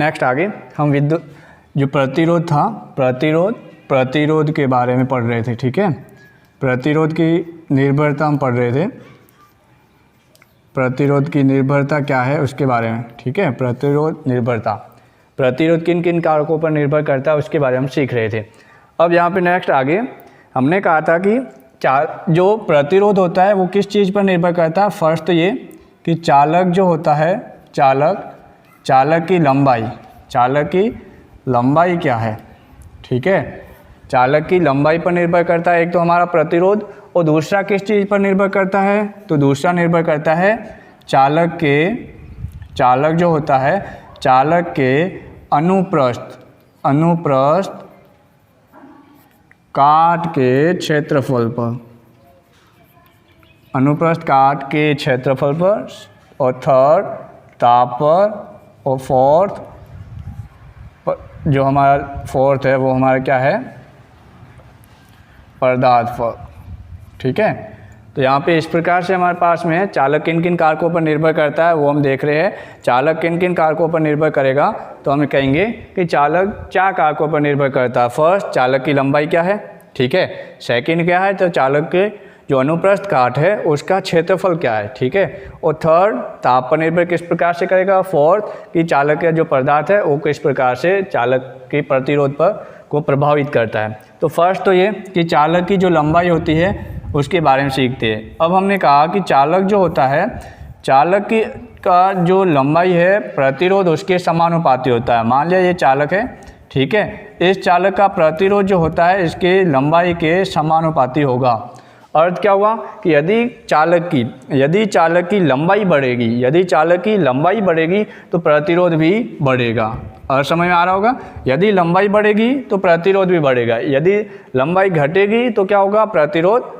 Next आगे हम विद्युत जो प्रतिरोध था, प्रतिरोध के बारे में पढ़ रहे थे। ठीक है, प्रतिरोध की निर्भरता हम पढ़ रहे थे, प्रतिरोध की निर्भरता क्या है उसके बारे में। ठीक है, प्रतिरोध किन किन कारकों पर निर्भर करता है उसके बारे में हम सीख रहे थे। अब यहाँ पे नेक्स्ट आगे हमने कहा था कि जो प्रतिरोध होता है वो किस चीज़ पर निर्भर करता है। फर्स्ट तो ये कि चालक जो होता है, चालक की लंबाई क्या है। ठीक है, चालक की लंबाई पर निर्भर करता है एक तो हमारा प्रतिरोध, और दूसरा किस चीज़ पर निर्भर करता है, तो दूसरा निर्भर करता है चालक जो होता है, चालक के अनुप्रस्थ काट के क्षेत्रफल पर, अनुप्रस्थ काट के क्षेत्रफल पर, और थर्ड ताप पर, और फोर्थ जो हमारा फोर्थ है वो हमारा क्या है, पदार्थ पर। ठीक है, तो यहाँ पे इस प्रकार से हमारे पास में है चालक किन किन कारकों पर निर्भर करता है वो हम देख रहे हैं। चालक किन किन कारकों पर निर्भर करेगा तो हम कहेंगे कि चालक 4 कारकों पर निर्भर करता है। फर्स्ट, चालक की लंबाई क्या है। ठीक है, सेकंड क्या है, तो चालक के जो अनुप्रस्थ काट है उसका क्षेत्रफल क्या है। ठीक है, और थर्ड ताप पर निर्भर किस प्रकार से करेगा। फोर्थ कि चालक का जो पदार्थ है वो किस प्रकार से चालक के प्रतिरोध को प्रभावित करता है। तो फर्स्ट तो ये कि चालक की जो लंबाई होती है उसके बारे में सीखते हैं। अब हमने कहा कि चालक जो होता है, चालक का जो लंबाई है प्रतिरोध उसके समानुपाती होता है। मान लिया ये चालक है, ठीक है, इस चालक का प्रतिरोध जो होता है इसके लंबाई के समानुपाती होगा। अर्थ क्या हुआ कि यदि चालक की लंबाई बढ़ेगी तो प्रतिरोध भी बढ़ेगा। और समझ में आ रहा होगा, यदि लंबाई बढ़ेगी तो प्रतिरोध भी बढ़ेगा, यदि लंबाई घटेगी तो क्या होगा, प्रतिरोध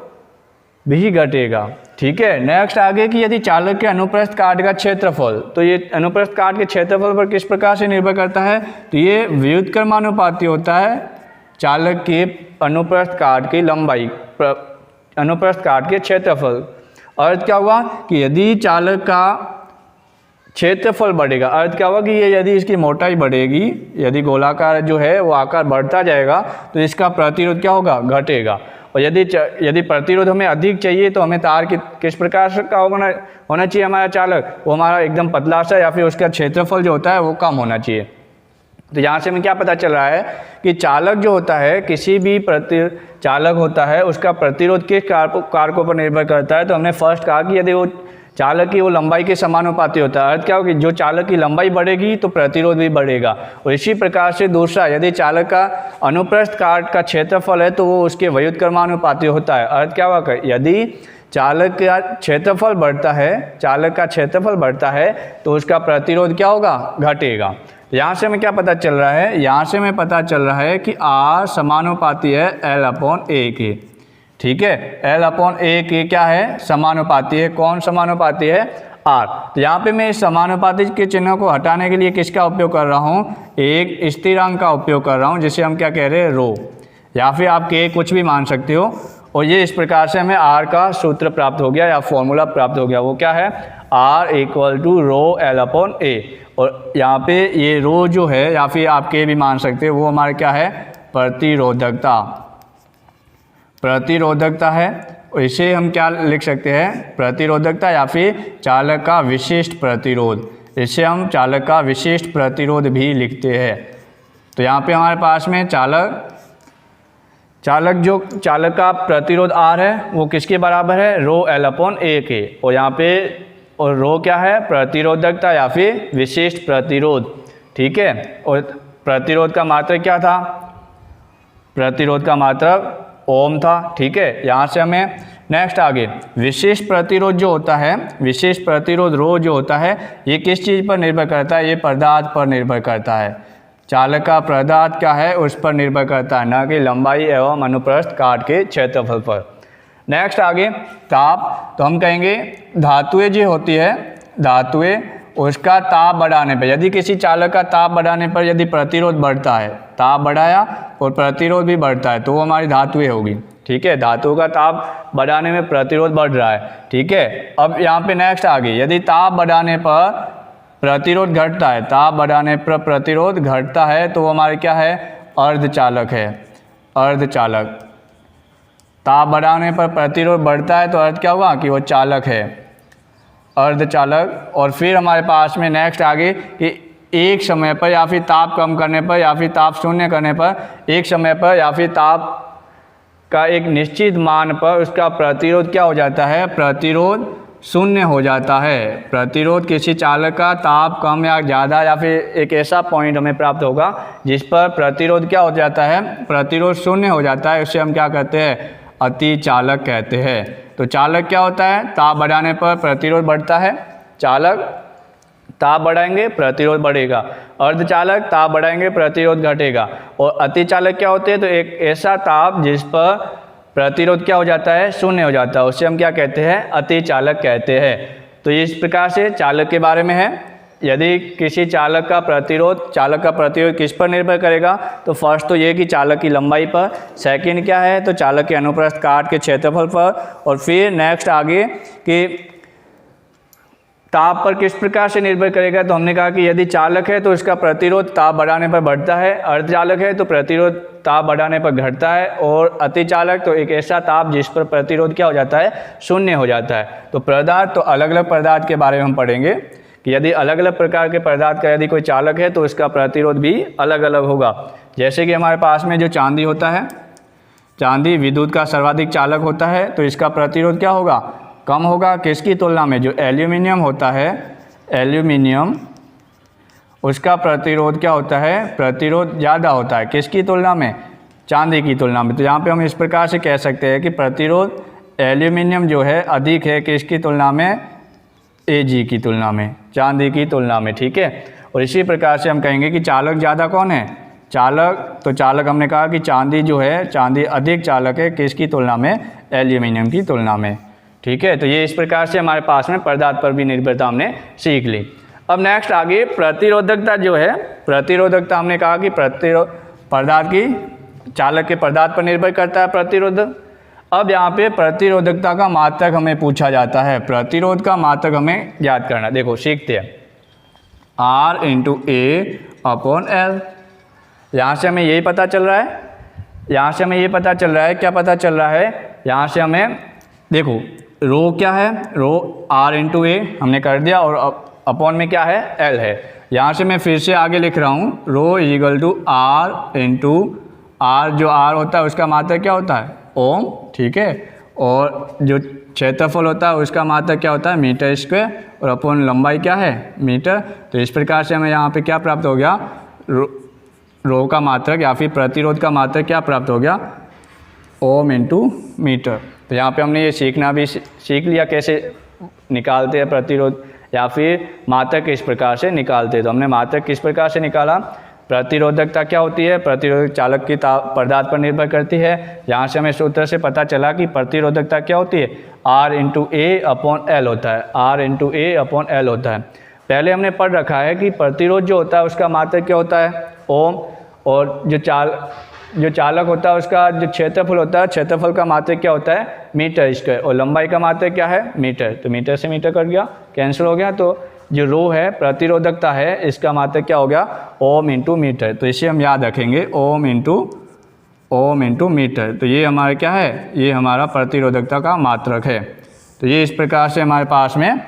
भी घटेगा। ठीक है, नेक्स्ट आगे कि यदि चालक के अनुप्रस्थ काट का क्षेत्रफल, तो ये अनुप्रस्थ काट के क्षेत्रफल पर किस प्रकार से निर्भर करता है, तो ये व्युत्क्रमानुपाती होता है चालक के अनुप्रस्थ काट की लंबाई अनुप्रस्थ काट के क्षेत्रफल। अर्थ क्या हुआ कि यदि चालक का क्षेत्रफल बढ़ेगा, अर्थ क्या हुआ कि ये यदि इसकी मोटाई बढ़ेगी, यदि गोलाकार जो है वो आकार बढ़ता जाएगा तो इसका प्रतिरोध क्या होगा, घटेगा। और यदि प्रतिरोध हमें अधिक चाहिए तो हमें तार किस प्रकार का होना चाहिए हमारा चालक, वो हमारा एकदम पतला सा, या फिर उसका क्षेत्रफल जो होता है वो कम होना चाहिए। तो यहाँ से हमें क्या पता चल रहा है कि चालक जो होता है, किसी भी चालक होता है उसका प्रतिरोध किस कारकों पर निर्भर करता है। तो हमने फर्स्ट कहा कि यदि वो चालक की वो लंबाई के समानुपाती होता है। अर्थ क्या होगी, जो चालक की लंबाई बढ़ेगी तो प्रतिरोध भी बढ़ेगा। और इसी प्रकार से दूसरा, यदि चालक का अनुप्रस्थ काट का क्षेत्रफल है तो वो उसके व्युत्क्रमानुपाती होता है। अर्थ क्या होगा, यदि चालक का क्षेत्रफल बढ़ता है तो उसका प्रतिरोध क्या होगा, घटेगा। यहाँ से हमें क्या पता चल रहा है, यहाँ से हमें पता चल रहा है कि R समानुपाती है L/A के। ठीक है, L/A के क्या है, समानुपाती है। कौन समानुपाती है, R। तो यहाँ पे मैं इस समानुपाती के चिन्ह को हटाने के लिए किसका उपयोग कर रहा हूँ, एक स्थिरांक का उपयोग कर रहा हूँ, जिसे हम क्या कह रहे हैं, रो, या फिर आप K कुछ भी मान सकते हो। और ये इस प्रकार से हमें R का सूत्र प्राप्त हो गया या फॉर्मूला प्राप्त हो गया। वो क्या है, R = ρL/A। और यहाँ पे ये रो जो है, या फिर आप K भी मान सकते हो, वो हमारे क्या है, प्रतिरोधकता है। और इसे हम क्या लिख सकते हैं, प्रतिरोधकता, या फिर चालक का विशिष्ट प्रतिरोध। इसे हम चालक का विशिष्ट प्रतिरोध भी लिखते हैं। तो यहाँ पे हमारे पास में चालक का प्रतिरोध R है वो किसके बराबर है, ρL/A के। और यहाँ पे और रो क्या है, प्रतिरोधकता या फिर विशिष्ट प्रतिरोध। ठीक है, और प्रतिरोध का मात्रक क्या था, प्रतिरोध का मात्रक ओम था। ठीक है, यहाँ से हमें नेक्स्ट आगे विशिष्ट प्रतिरोध जो होता है, विशिष्ट प्रतिरोध रो जो होता है, ये किस चीज़ पर निर्भर करता है, ये पदार्थ पर निर्भर करता है। चालक का पदार्थ क्या है उस पर निर्भर करता है, न कि लंबाई एवं अनुप्रस्थ काट के क्षेत्रफल पर। नेक्स्ट आगे ताप, तो हम कहेंगे धातुएं जो होती है, धातुएं उसका ताप बढ़ाने पर, यदि किसी चालक का ताप बढ़ाने पर यदि प्रतिरोध बढ़ता है, ताप बढ़ाया और प्रतिरोध भी बढ़ता है, तो वो हमारी धातुएं होगी। ठीक है, धातु का ताप बढ़ाने में प्रतिरोध बढ़ रहा है। ठीक है, अब यहाँ पे नेक्स्ट आगे, यदि ताप बढ़ाने पर प्रतिरोध घटता है, ताप बढ़ाने पर प्रतिरोध घटता है, तो वो हमारे क्या है, अर्धचालक है, अर्धचालक। ताप बढ़ाने पर प्रतिरोध बढ़ता है तो अर्थ क्या हुआ कि वो चालक है, अर्धचालक। और फिर हमारे पास में नेक्स्ट आगे कि एक समय पर या फिर ताप कम करने पर या फिर ताप शून्य करने पर, एक समय पर या फिर ताप का एक निश्चित मान पर उसका प्रतिरोध क्या हो जाता है, प्रतिरोध शून्य हो जाता है। प्रतिरोध किसी चालक का ताप कम या ज़्यादा या फिर एक ऐसा पॉइंट हमें प्राप्त होगा जिस पर प्रतिरोध क्या हो जाता है, प्रतिरोध शून्य हो जाता है, उससे हम क्या कहते हैं, अतिचालक कहते हैं। तो चालक क्या होता है, ताप बढ़ाने पर प्रतिरोध बढ़ता है, चालक ताप बढ़ाएंगे प्रतिरोध बढ़ेगा, अर्धचालक ताप बढ़ाएंगे प्रतिरोध घटेगा, और अतिचालक क्या होते हैं, तो एक ऐसा ताप जिस पर प्रतिरोध क्या हो जाता है, शून्य हो जाता है, उससे हम क्या कहते हैं, अतिचालक कहते हैं। तो इस प्रकार से चालक के बारे में है। यदि किसी चालक का प्रतिरोध किस पर निर्भर करेगा, तो फर्स्ट तो ये कि चालक की लंबाई पर, सेकंड क्या है, तो चालक के अनुप्रस्थ काट के क्षेत्रफल पर, और फिर नेक्स्ट आगे कि ताप पर किस प्रकार से निर्भर करेगा। तो हमने कहा कि यदि चालक है तो इसका प्रतिरोध ताप बढ़ाने पर बढ़ता है, अर्धचालक है तो प्रतिरोध ताप बढ़ाने पर घटता है, और अतिचालक तो एक ऐसा ताप जिस पर प्रतिरोध क्या हो जाता है, शून्य हो जाता है। तो पदार्थ, तो अलग अलग पदार्थ के बारे में हम पढ़ेंगे कि यदि अलग अलग प्रकार के पदार्थ का यदि कोई चालक है तो इसका प्रतिरोध भी अलग अलग होगा। जैसे कि हमारे पास में जो चांदी होता है, चांदी विद्युत का सर्वाधिक चालक होता है, तो इसका प्रतिरोध क्या होगा, कम होगा किसकी तुलना में, जो एल्यूमिनियम होता है, एल्यूमिनियम उसका प्रतिरोध क्या होता है, प्रतिरोध ज़्यादा होता है किसकी तुलना में, चांदी की तुलना में। तो यहाँ पे हम इस प्रकार से कह सकते हैं कि प्रतिरोध एल्यूमिनियम जो है अधिक है किसकी तुलना में, Ag की तुलना में, चांदी की तुलना में, ठीक है। और इसी प्रकार से हम कहेंगे कि चालक ज़्यादा कौन है, चालक, तो चालक हमने कहा कि चांदी जो है, चांदी अधिक चालक है किसकी तुलना में, एल्यूमिनियम की तुलना में, ठीक है। तो ये इस प्रकार से हमारे पास में पदार्थ पर भी निर्भरता हमने सीख ली। अब नेक्स्ट आगे प्रतिरोधकता जो है, प्रतिरोधकता हमने कहा कि पदार्थ की, चालक के पदार्थ पर निर्भर करता है प्रतिरोध। अब यहाँ पे प्रतिरोधकता का मात्रक हमें पूछा जाता है, प्रतिरोध का मात्रक हमें याद करना। देखो सीखते हैं, R/A/L। यहाँ से हमें यही पता चल रहा है, यहाँ से हमें ये पता चल रहा है, क्या पता चल रहा है, यहाँ से हमें देखो रो क्या है, रो R/A हमने कर दिया, और अपॉन में क्या है, L है। यहाँ से मैं फिर से आगे लिख रहा हूँ, रो R जो R होता है उसका मात्रक क्या होता है, ओम, ठीक है। और जो क्षेत्रफल होता है उसका मात्रक क्या होता है, मीटर स्क्वायर, और अपॉन लंबाई क्या है, मीटर। तो इस प्रकार से हमें यहाँ पे क्या प्राप्त हो गया, रो का मात्रक या फिर प्रतिरोध का मात्रक क्या प्राप्त हो गया, ओम इंटू मीटर। तो यहाँ पे हमने ये सीखना भी सीख लिया कैसे निकालते हैं प्रतिरोध या फिर मात्रक किस प्रकार से निकालते हैं। तो हमने मात्रक किस प्रकार से निकाला, प्रतिरोधकता क्या होती है, प्रतिरोधक चालक की पदार्थ पर निर्भर करती है। यहाँ से हमें सूत्र से पता चला कि प्रतिरोधकता क्या होती है, R/A/L होता है, R/A/L होता है। पहले हमने पढ़ रखा है कि प्रतिरोध जो होता है उसका मात्रक क्या होता है, ओम, और जो चालक होता है उसका जो क्षेत्रफल होता है, क्षेत्रफल का मात्रक क्या होता है, मीटर स्क्वायर, और लंबाई का मात्रक क्या है, मीटर। तो मीटर से मीटर कट गया, कैंसिल हो गया। तो जो रो है प्रतिरोधकता है, इसका मात्रक क्या हो गया, ओम इंटू मीटर। तो इसे हम याद रखेंगे, ओम इंटू मीटर। तो ये हमारा क्या है, ये हमारा प्रतिरोधकता का मात्रक है। तो ये इस प्रकार से हमारे पास में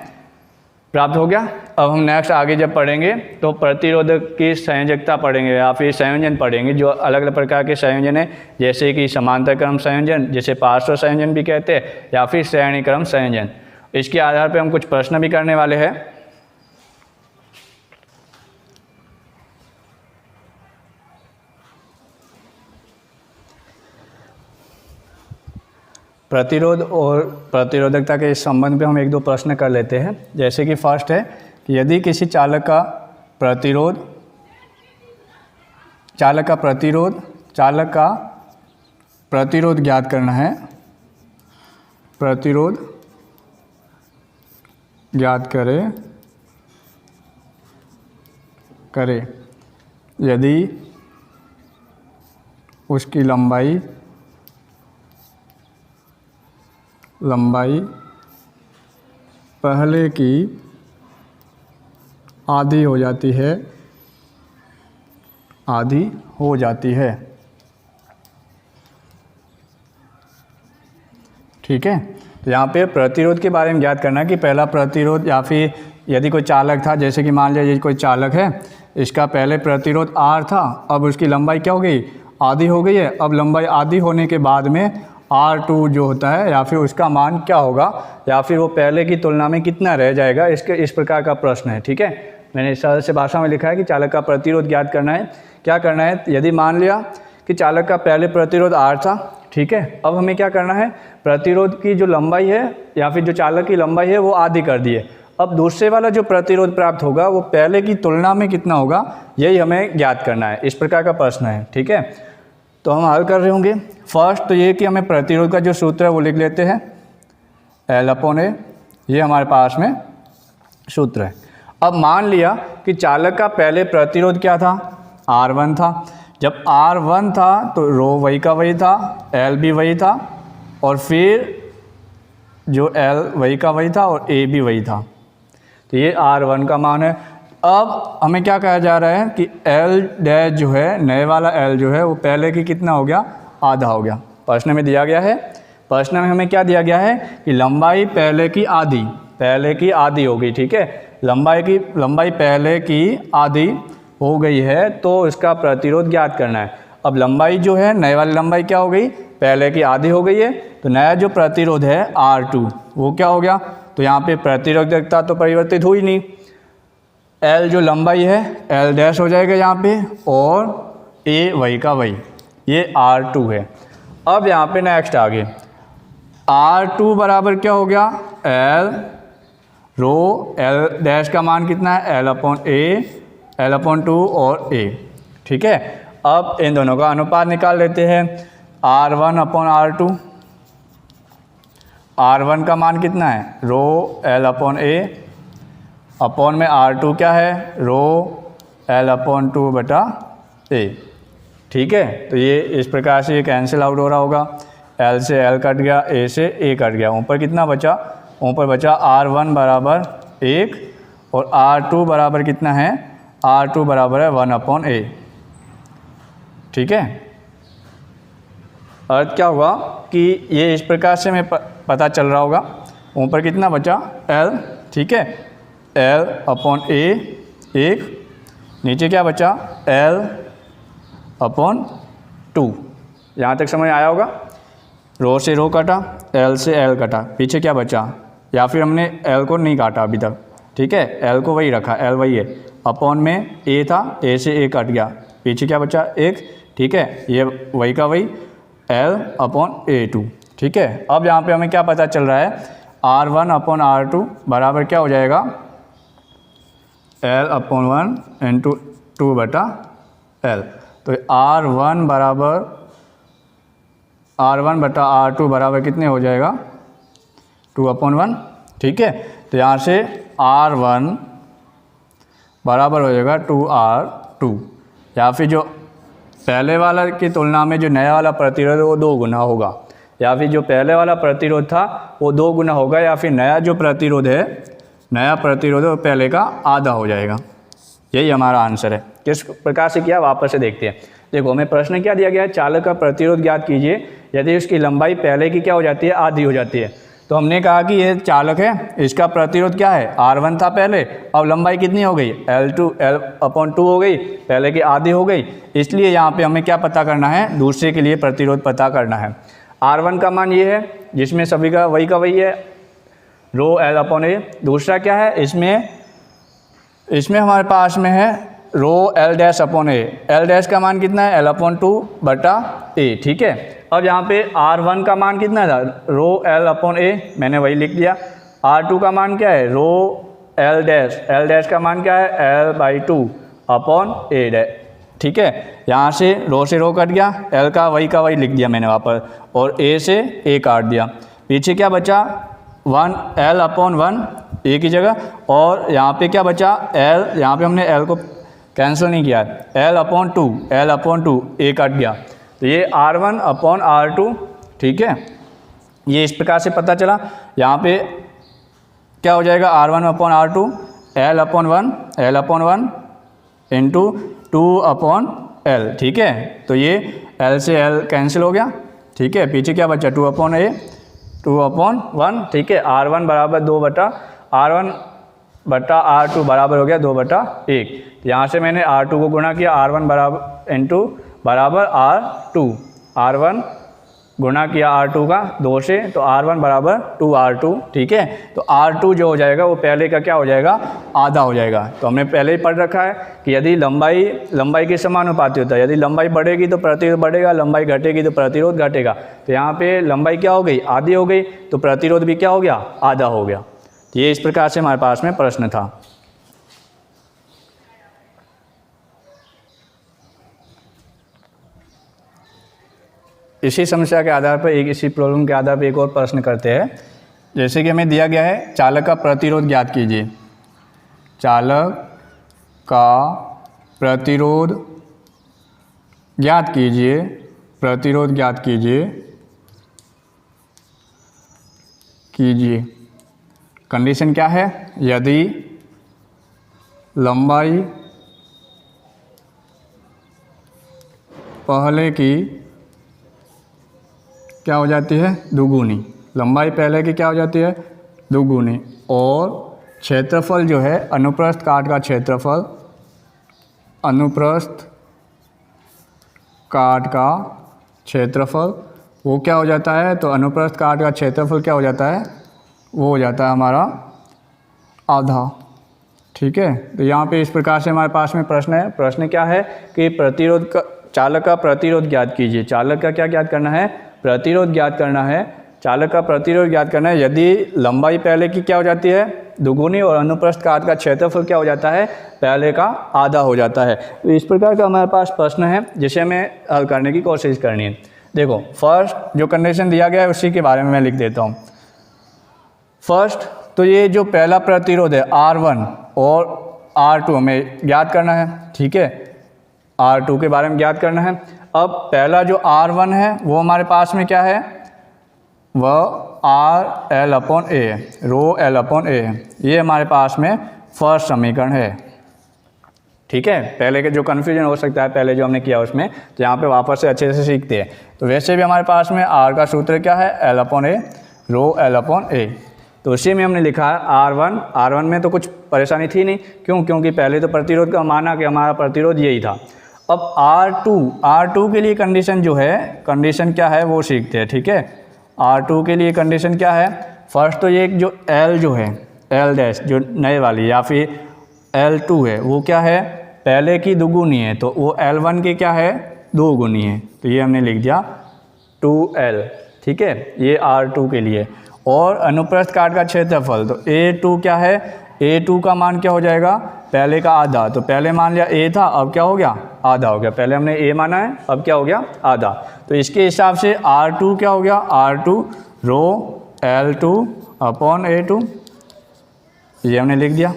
प्राप्त हो गया। अब हम नेक्स्ट आगे जब पढ़ेंगे तो प्रतिरोधक की संयोजकता पढ़ेंगे या फिर संयोजन पढ़ेंगे, जो अलग अलग प्रकार के संयोजन है, जैसे कि समांतर क्रम संयोजन, जिसे पार्श्व संयोजन भी कहते हैं, या फिर श्रेणी क्रम संयोजन। इसके आधार पर हम कुछ प्रश्न भी करने वाले हैं। प्रतिरोध और प्रतिरोधकता के इस संबंध में हम एक दो प्रश्न कर लेते हैं। जैसे कि फर्स्ट है कि यदि किसी चालक का प्रतिरोध ज्ञात करना है, प्रतिरोध ज्ञात करे यदि उसकी लंबाई पहले की आधी हो जाती है, आधी हो जाती है। ठीक है, तो यहाँ पे प्रतिरोध के बारे में ज्ञात करना है कि पहला प्रतिरोध, या फिर यदि कोई चालक था, जैसे कि मान लिया ये कोई चालक है, इसका पहले प्रतिरोध R था, अब उसकी लंबाई क्या हो गई, आधी हो गई है। अब लंबाई आधी होने के बाद में R2 जो होता है, या फिर उसका मान क्या होगा, या फिर वो पहले की तुलना में कितना रह जाएगा, इस प्रकार का प्रश्न है। ठीक है, मैंने सरल से भाषा में लिखा है कि चालक का प्रतिरोध ज्ञात करना है। क्या करना है, यदि मान लिया कि चालक का पहले प्रतिरोध R था, ठीक है, अब हमें क्या करना है, प्रतिरोध की जो लंबाई है या फिर जो चालक की लंबाई है वो आधी कर दिए। अब दूसरे वाला जो प्रतिरोध प्राप्त होगा वो पहले की तुलना में कितना होगा, यही हमें ज्ञात करना है। इस प्रकार का प्रश्न है। ठीक है, तो हम हल कर रहे होंगे। फर्स्ट तो ये कि हमें प्रतिरोध का जो सूत्र है वो लिख लेते हैं, L/A, ये हमारे पास में सूत्र है। अब मान लिया कि चालक का पहले प्रतिरोध क्या था, R1 था। जब R1 था तो रो वही का वही था, L भी वही था, और फिर जो L वही का वही था और A भी वही था। तो ये R1 का मान है। अब हमें क्या कहा जा रहा है कि L डैश जो है, नए वाला L जो है वो पहले की कितना हो गया, आधा हो गया। प्रश्न में दिया गया है, प्रश्न में हमें क्या दिया गया है कि लंबाई पहले की आधी हो गई। ठीक है, लंबाई पहले की आधी हो गई है, तो इसका प्रतिरोध ज्ञात करना है। अब लंबाई जो है, नए वाली लंबाई क्या हो गई, पहले की आधी हो गई है, तो नया जो प्रतिरोध है R2 वो क्या हो गया, तो यहाँ पे प्रतिरोधकता तो परिवर्तित हुई नहीं, L जो लंबाई है L डैश हो जाएगा यहाँ पे, और A वही का वही, ये R2 है। अब यहाँ पे नेक्स्ट आगे R2 बराबर क्या हो गया, L रो L डैश का मान कितना है, L/2 और A। ठीक है, अब इन दोनों का अनुपात निकाल लेते हैं, R1/R2। R1 का मान कितना है, रो L/A, अपॉन में R2 क्या है, रो L/2/A। ठीक है, तो ये इस प्रकार से ये कैंसिल आउट हो रहा होगा, L से L कट गया, A से A कट गया, ऊपर कितना बचा, ऊपर बचा R1 बराबर 1 और R2 बराबर कितना है, R2 बराबर है 1/A। ठीक है, अर्थ क्या हुआ कि ये इस प्रकार से हमें पता चल रहा होगा, ऊपर कितना बचा L, ठीक है, L/A 1, नीचे क्या बचा L/2। यहाँ तक समझ आया होगा, रो से रो कटा, L से L कटा, पीछे क्या बचा, या फिर हमने L को नहीं काटा अभी तक, ठीक है, L को वही रखा, L वही है, अपॉन में A था, A से A कट गया, पीछे क्या बचा 1, ठीक है, ये वही का वही L/A2। ठीक है, अब यहाँ पे हमें क्या पता चल रहा है, R1/R2 बराबर क्या हो जाएगा, L/1 × 2/L। तो R1/R2 बराबर कितने हो जाएगा, 2/1। ठीक है, तो यहाँ से R1 बराबर हो जाएगा 2R2, या फिर जो पहले वाला की तुलना में जो नया वाला प्रतिरोध है वो 2 गुना होगा, या फिर जो पहले वाला प्रतिरोध था वो 2 गुना होगा, या फिर नया प्रतिरोध है वो पहले का आधा हो जाएगा। यही हमारा आंसर है। किस प्रकार से किया, वापस से देखते हैं। देखो, हमें प्रश्न क्या दिया गया है, चालक का प्रतिरोध ज्ञात कीजिए यदि उसकी लंबाई पहले की क्या हो जाती है, आधी हो जाती है। तो हमने कहा कि ये चालक है, इसका प्रतिरोध क्या है, R1 था पहले, अब लंबाई कितनी हो गई, L/2 हो गई, पहले की आधी हो गई, इसलिए यहाँ पे हमें क्या पता करना है, दूसरे के लिए प्रतिरोध पता करना है। R1 का मान ये है जिसमें सभी का वही है, रो L/A। दूसरा क्या है, इसमें हमारे पास में है रो L'/A। L' का मान कितना है, L/2/A। ठीक है, अब यहाँ पे R1 का मान कितना था, रो L/A, मैंने वही लिख दिया। R2 का मान क्या है, रो L' का मान क्या है, L/2/A। ठीक है, यहाँ से रो कट गया, L का वही लिख दिया मैंने वापस, और A से A काट दिया, पीछे क्या बचा 1 L/1 A की जगह, और यहाँ पे क्या बचा L, यहाँ पे हमने L को कैंसिल नहीं किया, L/2 A कट गया, तो ये R1/R2। ठीक है, ये इस प्रकार से पता चला। यहाँ पे क्या हो जाएगा, R1/R2 L/1 इंटू 2/L, ठीक है। तो ये L से L कैंसिल हो गया, ठीक है। पीछे क्या बचा, 2/A 2/1, ठीक है। R1 बराबर 2/R1/R2 बराबर हो गया 2/1। यहाँ से मैंने R2 को गुणा किया, R1 बराबर इंटू बराबर R2, R1 गुणा किया R2 का 2 से, तो R1 बराबर 2R2, ठीक है। तो R2 जो हो जाएगा वो पहले का क्या हो जाएगा, आधा हो जाएगा। तो हमने पहले ही पढ़ रखा है कि यदि लंबाई के समानुपाती होता है, यदि लंबाई बढ़ेगी तो प्रतिरोध बढ़ेगा, लंबाई घटेगी तो प्रतिरोध घटेगा। तो यहाँ पे लंबाई क्या हो गई, आधी हो गई, तो प्रतिरोध भी क्या हो गया, आधा हो गया। तो ये इस प्रकार से हमारे पास में प्रश्न था। इसी समस्या के आधार पर इसी प्रॉब्लम के आधार पर एक और प्रश्न करते हैं। जैसे कि हमें दिया गया है चालक का प्रतिरोध ज्ञात कीजिए। चालक का प्रतिरोध ज्ञात कीजिए, प्रतिरोध ज्ञात कीजिए। कंडीशन क्या है, यदि लंबाई पहले की क्या हो जाती है, दुगुनी, लंबाई पहले की क्या हो जाती है, दुगुनी, और क्षेत्रफल जो है अनुप्रस्थ काट का क्षेत्रफल, अनुप्रस्थ काट का क्षेत्रफल वो क्या हो जाता है, तो अनुप्रस्थ काट का क्षेत्रफल क्या हो जाता है, वो हो जाता है हमारा आधा, ठीक है। तो यहाँ पे इस प्रकार से हमारे पास में प्रश्न है। प्रश्न क्या है कि प्रतिरोध का, चालक का प्रतिरोध ज्ञात कीजिए। चालक का क्या ज्ञात करना है, प्रतिरोध ज्ञात करना है। चालक का प्रतिरोध ज्ञात करना है यदि लंबाई पहले की क्या हो जाती है, दुगुनी, और अनुप्रस्थ काट का क्षेत्रफल क्या हो जाता है, पहले का आधा हो जाता है। तो इस प्रकार का हमारे पास प्रश्न है जिसे हमें हल करने की कोशिश करनी है। देखो फर्स्ट जो कंडीशन दिया गया है उसी के बारे में मैं लिख देता हूँ। फर्स्ट तो ये जो पहला प्रतिरोध है R1 और R2 हमें ज्ञात करना है, ठीक है। R2 के बारे में ज्ञात करना है। अब पहला जो R1 है वो हमारे पास में क्या है, वह RL/A है, ρL/A है। ये हमारे पास में फर्स्ट समीकरण है, ठीक है। पहले के जो कन्फ्यूजन हो सकता है पहले जो हमने किया उसमें, तो यहाँ पे वापस से अच्छे से सीखते हैं। तो वैसे भी हमारे पास में R का सूत्र क्या है, L/A, ρL/A। तो उसी में हमने लिखा है R1 में तो कुछ परेशानी थी नहीं, क्यों, क्योंकि पहले तो प्रतिरोध का माना कि हमारा प्रतिरोध यही था। अब R2 के लिए कंडीशन जो है, कंडीशन क्या है वो सीखते हैं, ठीक है। R2 के लिए कंडीशन क्या है, फर्स्ट तो ये जो L जो है, L डैश जो नए वाली या फिर L2 है वो क्या है, पहले की दुगुनी है, तो वो L1 की क्या है, दो गुनी है। तो ये हमने लिख दिया 2L, ठीक है। ये R2 के लिए। और अनुप्रस्थ काट का क्षेत्रफल, तो A2 क्या है, A2 का मान क्या हो जाएगा, पहले का आधा। तो पहले मान लिया A था, अब क्या हो गया, आधा हो गया। पहले हमने A माना है, अब क्या हो गया, आधा। तो इसके हिसाब से R2 क्या हो गया, R2 ρL/A2, ये हमने लिख दिया,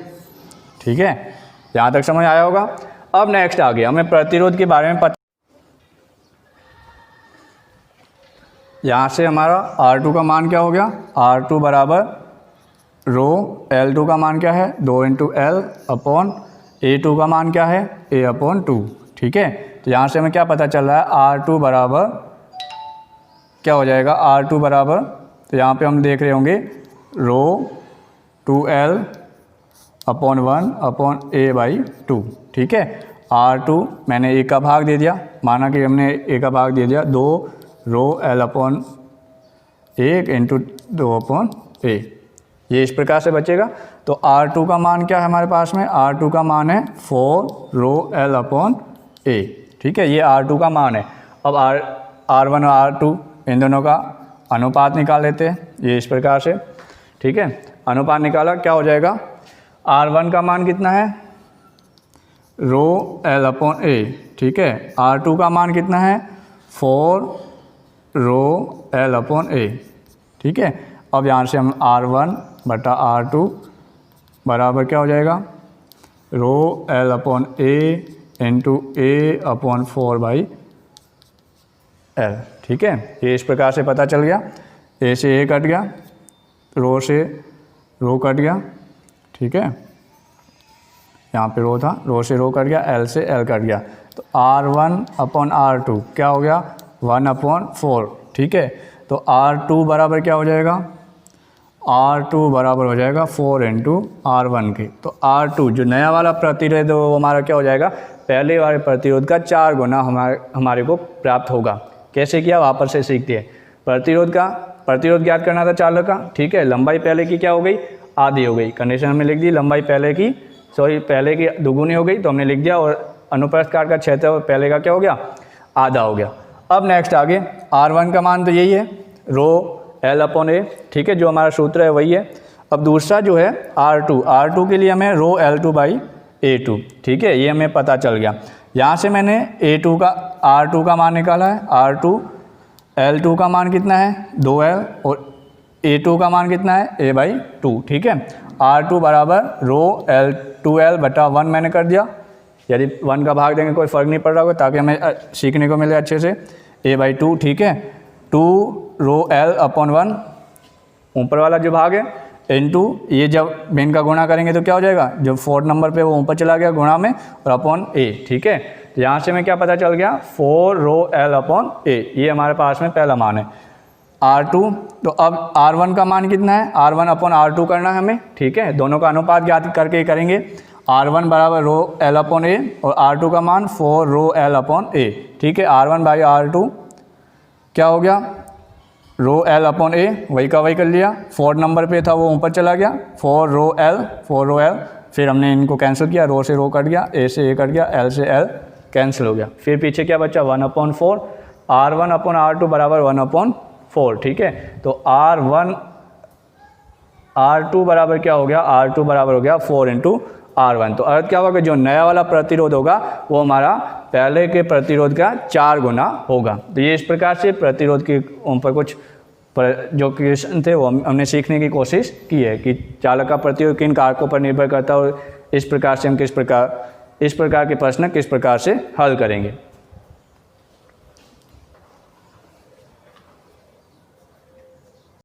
ठीक है। यहाँ तक समझ आया होगा। अब नेक्स्ट आ गया हमें प्रतिरोध के बारे में पता। यहाँ से हमारा R2 का मान क्या हो गया, R2 बराबर ρL2 का मान क्या है, 2 × L/A2 का मान क्या है, A/2, ठीक है। तो यहाँ से हमें क्या पता चल रहा है, R2 बराबर क्या हो जाएगा, R2 बराबर, तो यहाँ पे हम देख रहे होंगे ρ2L/1/A/2, ठीक है। R2 मैंने A का भाग दे दिया, माना कि हमने A का भाग दे दिया, 2 ρL/1 × 2/A, ये इस प्रकार से बचेगा। तो R2 का मान क्या है हमारे पास में, R2 का मान है 4 ρL/A, ठीक है। ये R2 का मान है। अब R1 और R2 इन दोनों का अनुपात निकाल लेते हैं, ये इस प्रकार से, ठीक है। अनुपात निकाला क्या हो जाएगा, R1 का मान कितना है, ρL/A, ठीक है। R2 का मान कितना है, 4 ρL/A, ठीक है। अब यहाँ से हम R1/R2 बराबर क्या हो जाएगा, ρL/A × A/4/L, ठीक है। ये इस प्रकार से पता चल गया। A से A कट गया, रो से रो कट गया, ठीक है। यहाँ पे रो था, रो से रो कट गया, एल से एल कट गया, तो R1/R2 क्या हो गया 1/4, ठीक है। तो R2 बराबर क्या हो जाएगा, R2 बराबर हो जाएगा 4 × R1 के। तो R2 जो नया वाला प्रतिरोध है वो हमारा क्या हो जाएगा, पहले वाले प्रतिरोध का 4 गुना हमारे को प्राप्त होगा। कैसे किया वापस से सीखते हैं। प्रतिरोध ज्ञात करना था चालक का, ठीक है। लंबाई पहले की क्या हो गई, आधी हो गई। कंडीशन हमने लिख दी, लंबाई पहले की दुगुनी हो गई, तो हमने लिख दिया। और अनुप्रस्थ काट का क्षेत्र पहले का क्या हो गया, आधा हो गया। अब नेक्स्ट आगे R1 का मान तो यही है, रो L/A, ठीक है, जो हमारा सूत्र है वही है। अब दूसरा जो है R2 के लिए हमें रो L2/A2, ठीक है, ये हमें पता चल गया। यहाँ से मैंने R2 का मान निकाला है। L2 का मान कितना है 2L, और A2 का मान कितना है A/2, ठीक है। R2 बराबर रो L2L/1 मैंने कर दिया। यदि 1 का भाग देंगे कोई फ़र्क नहीं पड़ रहा होगा, ताकि हमें सीखने को मिले अच्छे से। A/2, ठीक है, 2 रो L/1 ऊपर वाला जो भाग है, इनटू ये जब मेन का गुणा करेंगे तो क्या हो जाएगा, जब 4 नंबर पे वो ऊपर चला गया गुणा में, और अपॉन A, ठीक है। तो यहाँ से हमें क्या पता चल गया 4 रो L/A, ये हमारे पास में पहला मान है R2। तो अब R1 का मान कितना है, R1/R2 करना है हमें, ठीक है। दोनों का अनुपात ज्ञात करके ही करेंगे। R1 बराबर रो L/A और R2 का मान 4 रो L/A, ठीक है। R1/R2 क्या हो गया, रो L/A, वही का वही कर लिया। 4 नंबर पे था वो ऊपर चला गया, 4 रो L, फिर हमने इनको कैंसिल किया, रो से रो कट गया, A से A कट गया, L से L कैंसिल हो गया। फिर पीछे क्या बचा 1/4, R1/R2 बराबर 1/4, ठीक है। तो R2 बराबर क्या हो गया, R2 बराबर हो गया 4 × R1। तो अर्थ क्या होगा कि जो नया वाला प्रतिरोध होगा वो हमारा पहले के प्रतिरोध का 4 गुना होगा। तो ये इस प्रकार से प्रतिरोध के ऊपर कुछ जो क्वेश्चन थे वो हमने सीखने की कोशिश की है कि चालक का प्रतिरोध किन कारकों पर निर्भर करता है, और इस प्रकार से हम इस प्रकार के प्रश्न किस प्रकार से हल करेंगे।